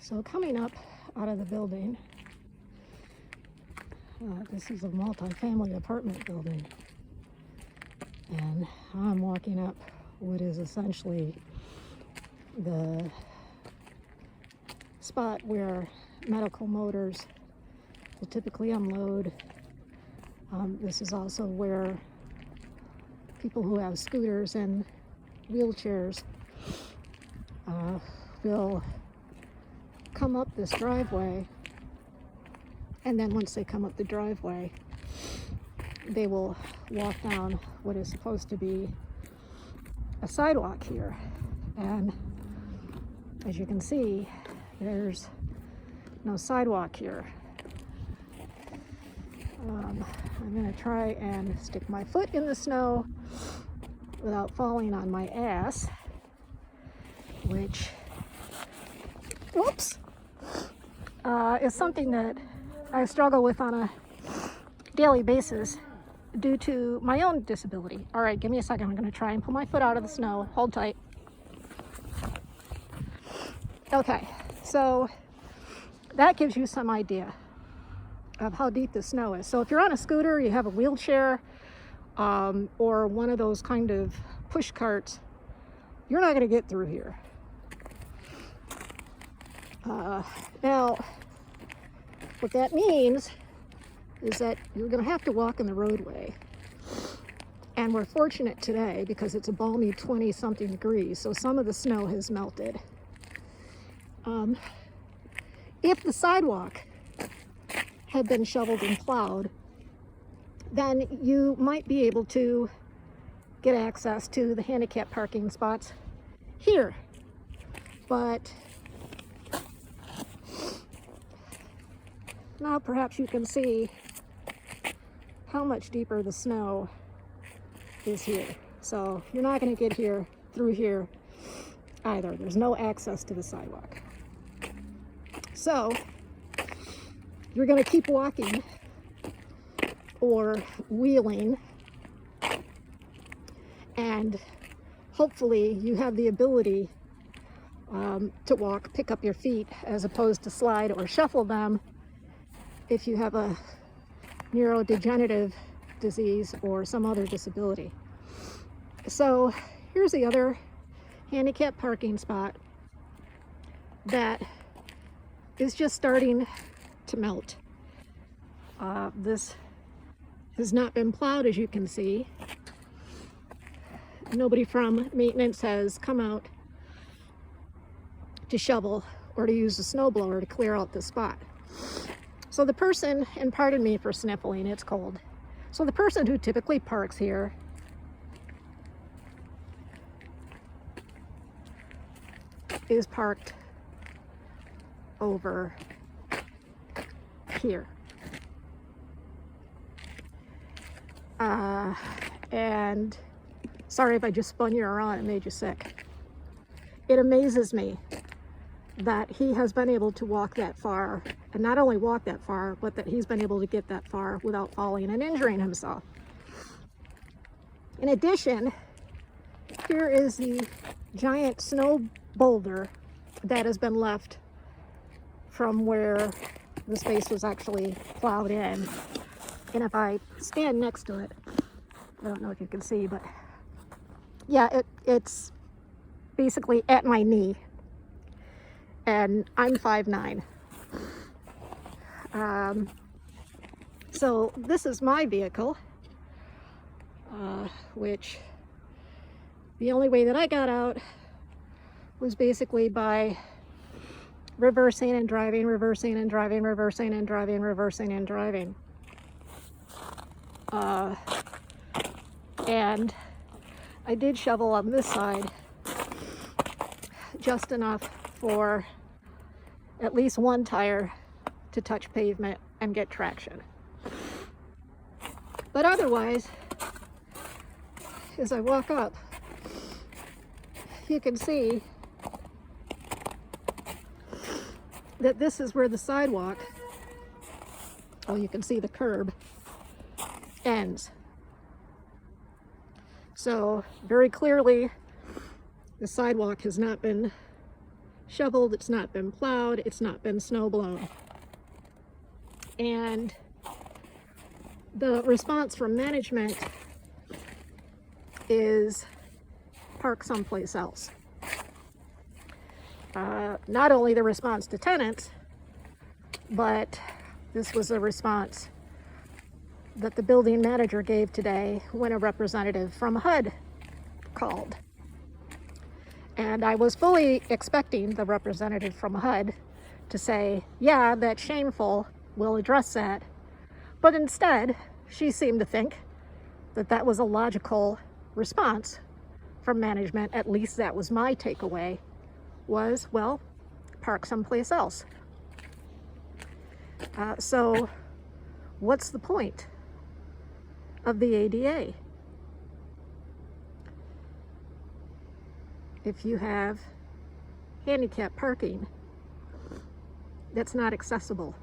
So coming up out of the building, this is a multi-family apartment building, and I'm walking up what is essentially the spot where medical motors will typically unload. This is also where people who have scooters and wheelchairs will come up this driveway, and then once they come up the driveway, they will walk down what is supposed to be a sidewalk here. And as you can see, there's no sidewalk here. I'm going to try and stick my foot in the snow without falling on my ass, which, whoops, is something that I struggle with on a daily basis due to my own disability. All right, give me a second. I'm going to try and pull my foot out of the snow. Hold tight. Okay, so that gives you some idea of how deep the snow is. So if you're on a scooter, you have a wheelchair, or one of those kind of push carts, you're not going to get through here. Now, what that means is that you're going to have to walk in the roadway. And we're fortunate today because it's a balmy 20-something degrees, so some of the snow has melted. If the sidewalk had been shoveled and plowed, then you might be able to get access to the handicap parking spots here. But now perhaps you can see how much deeper the snow is here. So you're not going to get here through here either. There's no access to the sidewalk. So you're going to keep walking or wheeling, and hopefully you have the ability to walk, pick up your feet, as opposed to slide or shuffle them if you have a neurodegenerative disease or some other disability. So here's the other handicap parking spot that is just starting to melt. This has not been plowed, as you can see. Nobody from maintenance has come out to shovel or to use a snowblower to clear out the spot. So the person, and pardon me for sniffling, it's cold. So the person who typically parks here is parked over here. And sorry if I just spun you around and made you sick. It amazes me that he has been able to walk that far, and not only walk that far, but that he's been able to get that far without falling and injuring himself. In addition, here is the giant snow boulder that has been left from where the space was actually plowed in. And if I stand next to it, I don't know if you can see, but yeah, it's basically at my knee, and I'm 5'9". So this is my vehicle, which the only way that I got out was basically by reversing and driving, reversing and driving, reversing and driving, reversing and driving. And I did shovel on this side just enough for at least one tire to touch pavement and get traction. But otherwise, as I walk up, you can see that this is where the sidewalk, oh, you can see the curb, ends. So very clearly, the sidewalk has not been shoveled, it's not been plowed, it's not been snow blown. And the response from management is park someplace else. Not only the response to tenants, but this was a response that the building manager gave today when a representative from HUD called. And I was fully expecting the representative from HUD to say, yeah, that's shameful, we'll address that. But instead, she seemed to think that that was a logical response from management. At least that was my takeaway, was, well, park someplace else. So what's the point of the ADA? If you have handicap parking that's not accessible.